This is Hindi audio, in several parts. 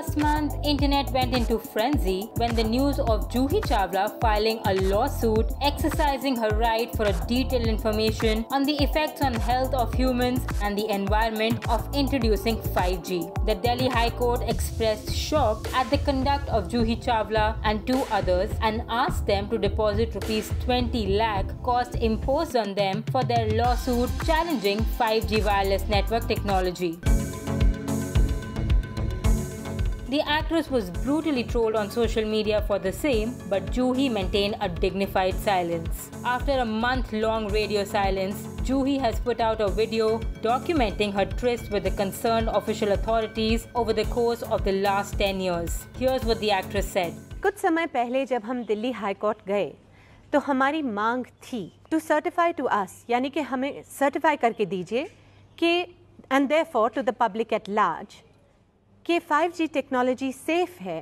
Last month, internet went into frenzy when the news of Juhi Chawla filing a lawsuit exercising her right for a detailed information on the effects on health of humans and the environment of introducing 5G. The Delhi High Court expressed shock at the conduct of Juhi Chawla and two others and asked them to deposit rupees 20 lakh cost imposed on them for their lawsuit challenging 5G wireless network technology. The actress was brutally trolled on social media for the same, but Juhi maintained a dignified silence. After a month-long radio silence, Juhi has put out a video documenting her tryst with the concerned official authorities over the course of the last 10 years. Here's what the actress said. कुछ समय पहले जब हम दिल्ली हाई कोर्ट गए तो हमारी मांग थी टू सर्टिफाई टू अस, यानी कि हमें सर्टिफाई करके दीजिए कि and therefore to the public at large कि 5G टेक्नोलॉजी सेफ है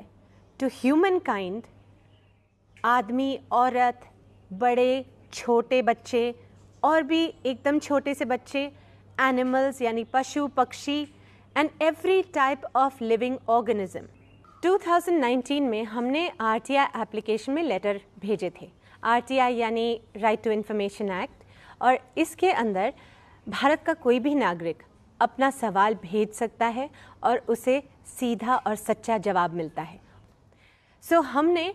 टू ह्यूमन काइंड, आदमी, औरत, बड़े, छोटे बच्चे और भी एकदम छोटे से बच्चे, एनिमल्स यानी पशु पक्षी and every type of living organism. 2019 में हमने RTI एप्लीकेशन में लेटर भेजे थे। RTI यानी राइट टू इन्फॉर्मेशन एक्ट, और इसके अंदर भारत का कोई भी नागरिक अपना सवाल भेज सकता है और उसे सीधा और सच्चा जवाब मिलता है। सो हमने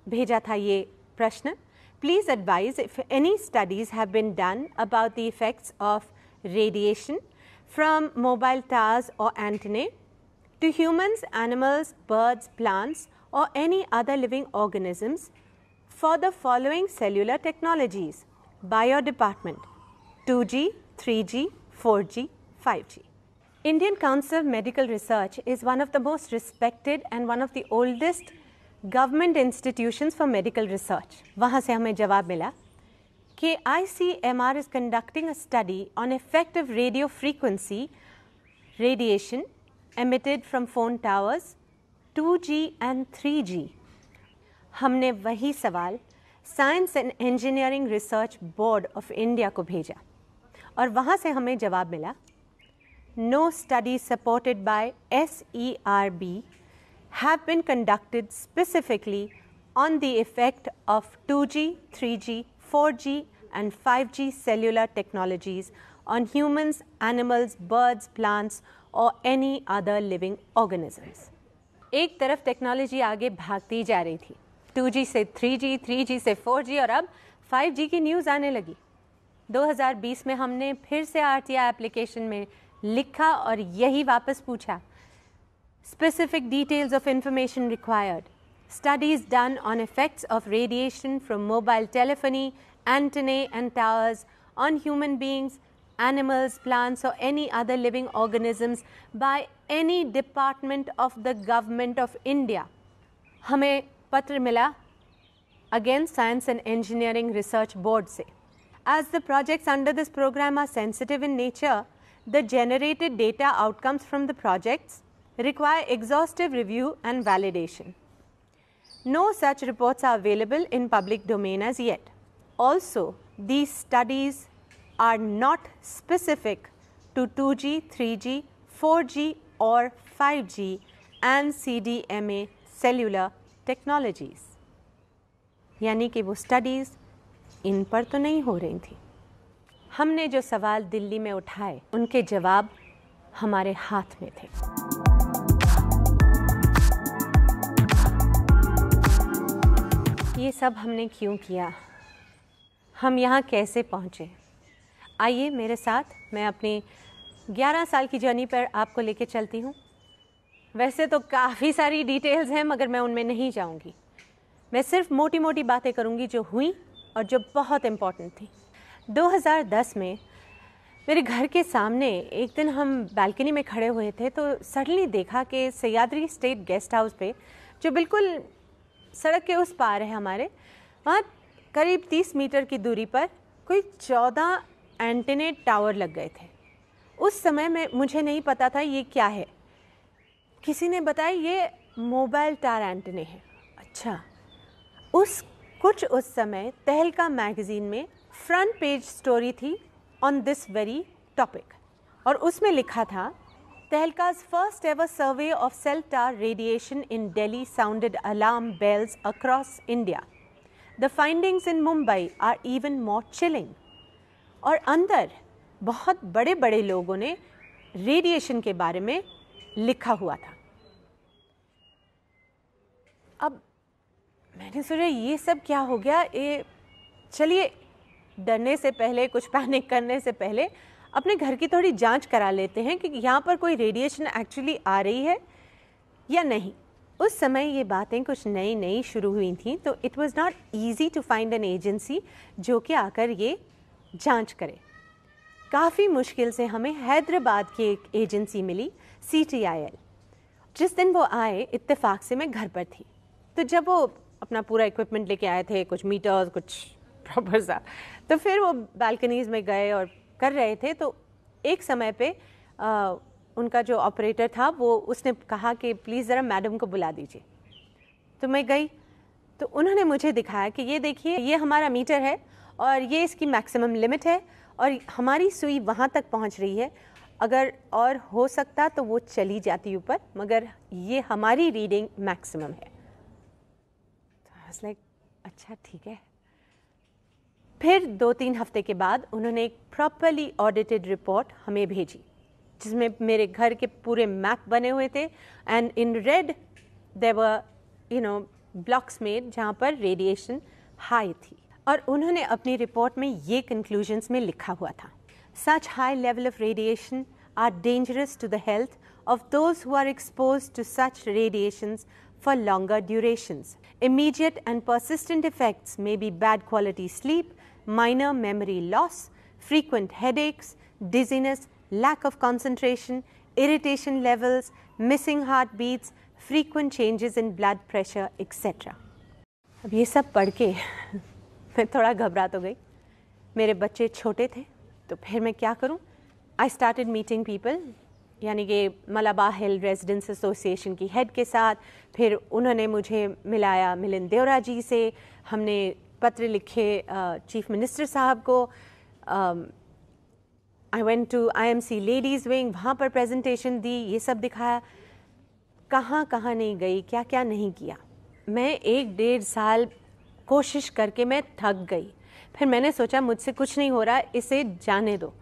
भेजा था ये प्रश्न, please advise if any studies have been done about the effects of radiation from mobile towers और antenna to humans, animals, birds, plants, or any other living organisms for the following cellular technologies by your department: 2G, 3G, 4G, 5G. Indian Council of Medical Research is one of the most respected and one of the oldest government institutions for medical research. वहाँ से हमें जवाब मिला कि ICMR is conducting a study on effective radio frequency radiation emitted from phone towers 2G and 3G. हमने वही सवाल science and engineering research board of India को भेजा और वहाँ से हमें जवाब मिला, no study supported by SERB have been conducted specifically on the effect of 2G, 3G, 4G and 5G cellular technologies on humans, animals, birds, plants or any other living organisms. एक तरफ टेक्नोलॉजी आगे भागती जा रही थी, 2G से 3G, 3G से 4G और अब 5G की न्यूज़ आने लगी। 2020 में हमने फिर से RTI एप्लीकेशन में लिखा और यही वापस पूछा, specific details of information required, studies done on effects of radiation from mobile telephony, antennae and towers on human beings, animals, plants or any other living organisms by any department of the government of India. हमें पत्र मिला again Science and Engineering Research Board से. As the projects under this program are sensitive in nature, the generated data outcomes from the projects require exhaustive review and validation. No such reports are available in public domain as yet. Also, these studies are not specific to 2G, 3G, 4G or 5G and CDMA cellular technologies. यानी कि वो स्टडीज़ इन पर तो नहीं हो रही थी। हमने जो सवाल दिल्ली में उठाए उनके जवाब हमारे हाथ में थे। ये सब हमने क्यों किया, हम यहाँ कैसे पहुँचे? आइए मेरे साथ, मैं अपनी 11 साल की जर्नी पर आपको लेके चलती हूँ। वैसे तो काफ़ी सारी डिटेल्स हैं मगर मैं उनमें नहीं जाऊँगी। मैं सिर्फ मोटी मोटी बातें करूँगी जो हुई और जो बहुत इम्पॉर्टेंट थी। 2010 में मेरे घर के सामने एक दिन हम बालकनी में खड़े हुए थे तो सडनली देखा कि सह्याद्री स्टेट गेस्ट हाउस पे, जो बिल्कुल सड़क के उस पार है हमारे, वहाँ करीब 30 मीटर की दूरी पर कोई 14 एंटेना टावर लग गए थे। उस समय में मुझे नहीं पता था ये क्या है। किसी ने बताया ये मोबाइल टावर एंटेना है। अच्छा, उस समय तहलका मैगज़ीन में फ्रंट पेज स्टोरी थी ऑन दिस वेरी टॉपिक और उसमें लिखा था Tehelka's first ever survey of cell tower radiation in Delhi sounded alarm bells across India. The findings in Mumbai are even more chilling. और अंदर बहुत बड़े बड़े लोगों ने रेडिएशन के बारे में लिखा हुआ था। अब मैंने सोचा ये सब क्या हो गया, ये चलिए डरने से पहले, कुछ पैनिक करने से पहले अपने घर की थोड़ी जांच करा लेते हैं कि यहाँ पर कोई रेडिएशन एक्चुअली आ रही है या नहीं। उस समय ये बातें कुछ नई नई शुरू हुई थी, तो it was not easy to find an agency जो कि आकर ये जांच करे। काफ़ी मुश्किल से हमें हैदराबाद की एक एजेंसी मिली, CTIL। जिस दिन वो आए इत्तेफाक से मैं घर पर थी, तो जब वो अपना पूरा इक्विपमेंट लेके आए थे, कुछ मीटर्स, कुछ प्रॉपर सा, तो फिर वो बालकनीज़ में गए और कर रहे थे। तो एक समय पे उनका जो ऑपरेटर था वो उसने कहा कि प्लीज़ ज़रा मैडम को बुला दीजिए। तो मैं गई, तो उन्होंने मुझे दिखाया कि ये देखिए, ये हमारा मीटर है और ये इसकी मैक्सिमम लिमिट है और हमारी सुई वहाँ तक पहुँच रही है, अगर और हो सकता तो वो चली जाती ऊपर, मगर ये हमारी रीडिंग मैक्सिमम है। तो आई वाज लाइक अच्छा ठीक है। फिर 2-3 हफ्ते के बाद उन्होंने एक प्रॉपरली ऑडिटेड रिपोर्ट हमें भेजी, जिसमें मेरे घर के पूरे मैप बने हुए थे and in red there were blocks made जहाँ पर रेडिएशन हाई थी। और उन्होंने अपनी रिपोर्ट में ये कंक्लूजन्स में लिखा हुआ था, such high level of radiation are dangerous to the health of those who are exposed to such radiations for longer durations. Immediate and persistent effects may be bad quality sleep, minor memory loss, frequent headaches, dizziness, lack of concentration, irritation levels, missing heartbeats, frequent changes in blood pressure, etc. अब ये सब पढ़ के मैं थोड़ा घबरा तो गई। मेरे बच्चे छोटे थे, तो फिर मैं क्या करूं? I started meeting people, यानी कि मलाबा हिल रेजिडेंट्स एसोसिएशन की हेड के साथ। फिर उन्होंने मुझे मिलाया मिलिंद देवरा जी से, हमने पत्र लिखे चीफ मिनिस्टर साहब को। I went to IMC ladies wing, वहाँ पर प्रेजेंटेशन दी, ये सब दिखाया। कहाँ कहाँ नहीं गई, क्या क्या नहीं किया। मैं 1-1.5 साल कोशिश करके मैं थक गई। फिर मैंने सोचा मुझसे कुछ नहीं हो रहा, इसे जाने दो।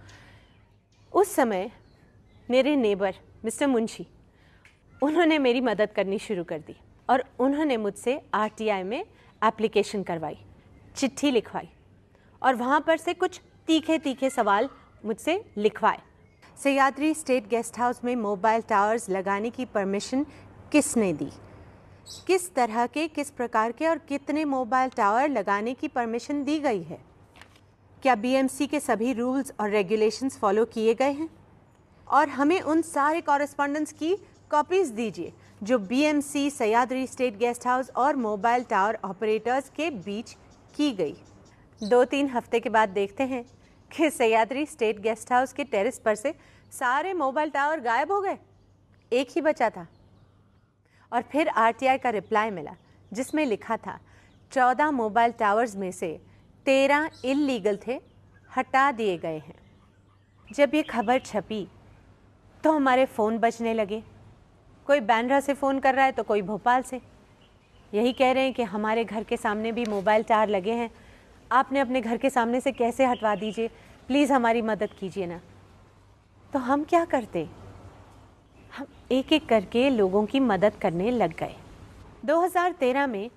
उस समय मेरे नेबर मिस्टर मुंशी, उन्होंने मेरी मदद करनी शुरू कर दी और उन्होंने मुझसे RTI में एप्लीकेशन करवाई, चिट्ठी लिखवाई और वहाँ पर से कुछ तीखे तीखे सवाल मुझसे लिखवाए। सह्याद्री स्टेट गेस्ट हाउस में मोबाइल टावर्स लगाने की परमिशन किसने दी? किस तरह के, किस प्रकार के और कितने मोबाइल टावर लगाने की परमिशन दी गई है? क्या BMC के सभी रूल्स और रेगुलेशंस फॉलो किए गए हैं? और हमें उन सारे कॉरेस्पॉन्डेंस की कॉपीज़ दीजिए जो BMC, Sahyadri state guest house और मोबाइल टावर ऑपरेटर्स के बीच की गई। 2-3 हफ्ते के बाद देखते हैं कि सह्याद्री स्टेट गेस्ट हाउस के टेरेस पर से सारे मोबाइल टावर गायब हो गए, एक ही बचा था। और फिर RTI का रिप्लाई मिला जिसमें लिखा था 14 मोबाइल टावर्स में से 13 इल्लीगल थे, हटा दिए गए हैं। जब ये खबर छपी तो हमारे फ़ोन बजने लगे, कोई बांद्रा से फ़ोन कर रहा है तो कोई भोपाल से, यही कह रहे हैं कि हमारे घर के सामने भी मोबाइल टावर लगे हैं, आपने अपने घर के सामने से कैसे हटवा दीजिए, प्लीज़ हमारी मदद कीजिए ना। तो हम क्या करते? हम एक एक करके लोगों की मदद करने लग गए। 2013 में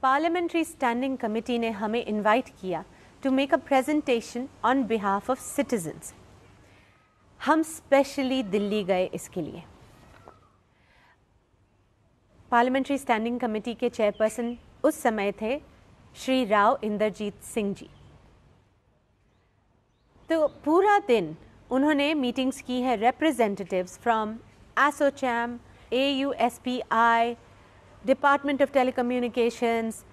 पार्लियामेंट्री स्टैंडिंग कमेटी ने हमें इनवाइट किया to make a presentation on behalf of citizens. हम स्पेशली दिल्ली गए इसके लिए। पार्लियामेंट्री स्टैंडिंग कमेटी के चेयरपर्सन उस समय थे श्री राव इंद्रजीत सिंह जी। तो पूरा दिन उन्होंने मीटिंग्स की है representatives from ASSOCHAM, AUSPI, department of telecommunications,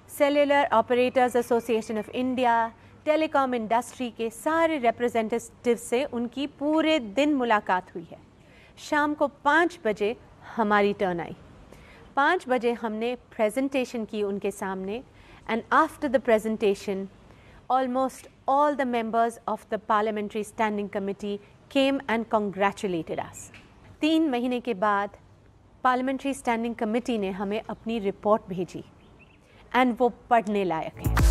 cellular operators association of India, telecom industry के सारे रिप्रेजेंटेटिव से उनकी पूरे दिन मुलाकात हुई है। शाम को 5 बजे हमारी टर्न आई। 5 बजे हमने प्रेजेंटेशन की उनके सामने and after the presentation almost all the members of the parliamentary standing committee came and congratulated us. 3 महीने के बाद पार्लियामेंट्री स्टैंडिंग कमेटी ने हमें अपनी रिपोर्ट भेजी एंड वो पढ़ने लायक है।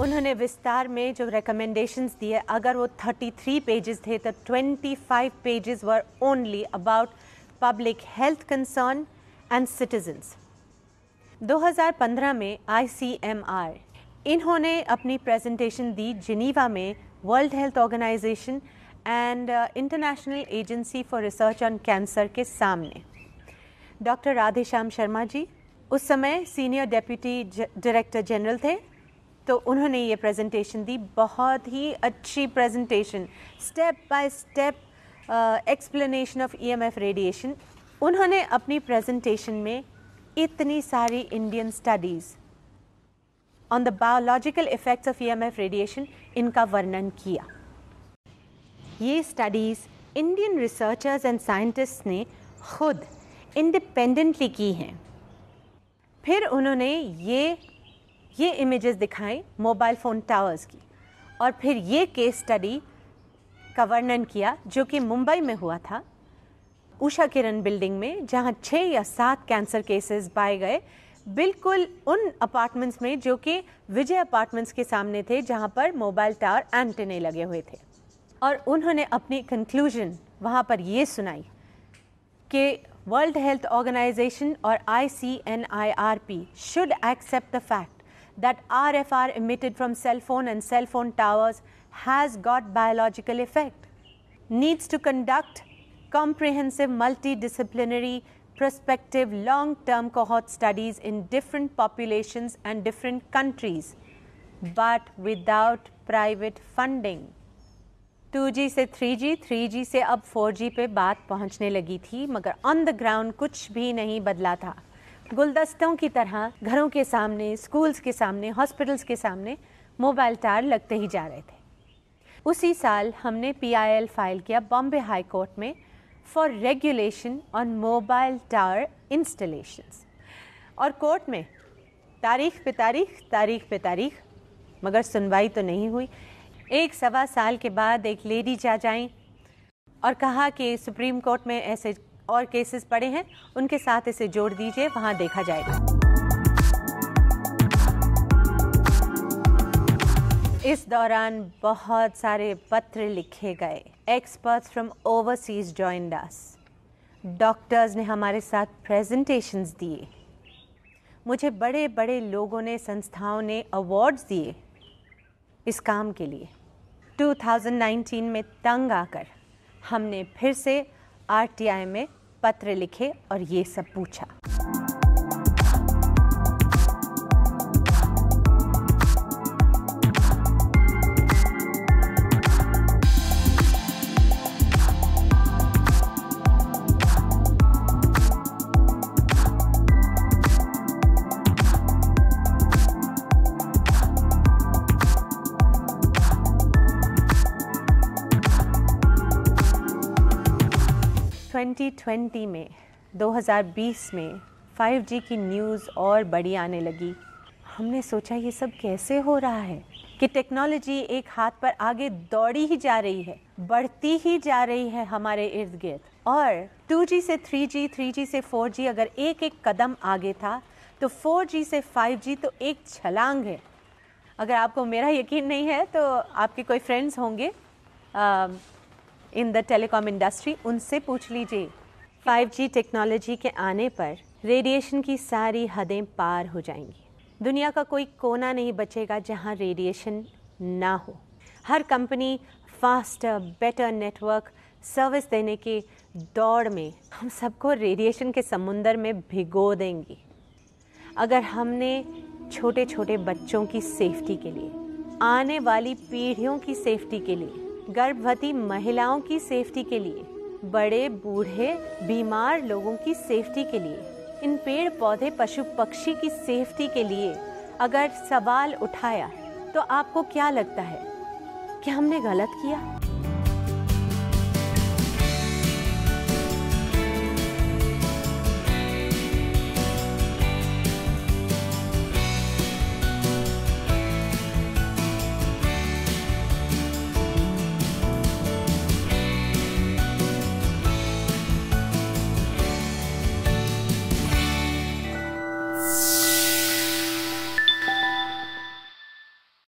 उन्होंने विस्तार में जो रिकमेंडेशंस दिए, अगर वो 33 पेजेस थे तो 25 pages were only about public health concern and citizens. 2015 में ICMR इन्होंने अपनी प्रेजेंटेशन दी जिनीवा में world health organisation and international agency for research on cancer के सामने। डॉक्टर राधेश्याम शर्मा जी उस समय सीनियर डेप्यूटी डायरेक्टर जनरल थे, तो उन्होंने ये प्रेजेंटेशन दी। बहुत ही अच्छी presentation, step by step explanation of EMF radiation. उन्होंने अपनी प्रेजेंटेशन में इतनी सारी Indian studies on the biological effects of EMF radiation इनका वर्णन किया। ये studies Indian researchers and scientists ने खुद इंडिपेंडेंटली की हैं। फिर उन्होंने ये इमेजेस दिखाई मोबाइल फ़ोन टावर्स की, और फिर ये केस स्टडी का वर्णन किया जो कि मुंबई में हुआ था, उषा किरण बिल्डिंग में, जहाँ 6 या 7 कैंसर केसेस पाए गए, बिल्कुल उन अपार्टमेंट्स में जो कि विजय अपार्टमेंट्स के सामने थे, जहाँ पर मोबाइल टावर एंटेने लगे हुए थे। और उन्होंने अपनी कंक्लूजन वहाँ पर ये सुनाई कि वर्ल्ड हेल्थ ऑर्गेनाइजेशन और ICNIRP should accept the fact that RFR emitted from cell phone and cell phone towers has got biological effect, needs to conduct comprehensive multidisciplinary prospective long-term cohort studies in different populations and different countries, but without private funding. 2G से 3G, 3G से अब 4G पे बात पहुंचने लगी थी, मगर ऑन द ग्राउंड कुछ भी नहीं बदला था। गुलदस्तों की तरह घरों के सामने, स्कूल्स के सामने, हॉस्पिटल्स के सामने मोबाइल टावर लगते ही जा रहे थे। उसी साल हमने PIL फाइल किया बॉम्बे हाई कोर्ट में for regulation on mobile tower installations, और कोर्ट में तारीख पे तारीख, मगर सुनवाई तो नहीं हुई। 1-1.25 साल के बाद एक लेडी जज आई और कहा कि सुप्रीम कोर्ट में ऐसे और केसेस पड़े हैं, उनके साथ इसे जोड़ दीजिए, वहाँ देखा जाएगा। इस दौरान बहुत सारे पत्र लिखे गए। Experts from overseas joined us. Doctors ने हमारे साथ प्रेजेंटेशंस दिए। मुझे बड़े बड़े लोगों ने, संस्थाओं ने अवार्ड्स दिए इस काम के लिए। 2019 में तंग आकर हमने फिर से RTI में पत्र लिखे और ये सब पूछा। में 2020 में 5G की न्यूज़ और बड़ी आने लगी। हमने सोचा ये सब कैसे हो रहा है कि टेक्नोलॉजी एक हाथ पर आगे दौड़ी ही जा रही है, बढ़ती ही जा रही है हमारे इर्द गिर्द। और 2G से 3G, 3G से 4G अगर एक एक कदम आगे था, तो 4G से 5G तो एक छलांग है। अगर आपको मेरा यकीन नहीं है तो आपके कोई फ्रेंड्स होंगे इन द टेलीकॉम इंडस्ट्री, उनसे पूछ लीजिए। 5G टेक्नोलॉजी के आने पर रेडिएशन की सारी हदें पार हो जाएंगी। दुनिया का कोई कोना नहीं बचेगा जहां रेडिएशन ना हो। हर company faster better network service देने की दौड़ में हम सबको रेडिएशन के समुंदर में भिगो देंगी। अगर हमने छोटे छोटे बच्चों की सेफ्टी के लिए, आने वाली पीढ़ियों की सेफ्टी के लिए, गर्भवती महिलाओं की सेफ्टी के लिए, बड़े बूढ़े बीमार लोगों की सेफ्टी के लिए, इन पेड़ पौधे पशु पक्षी की सेफ्टी के लिए अगर सवाल उठाया तो आपको क्या लगता है कि हमने गलत किया?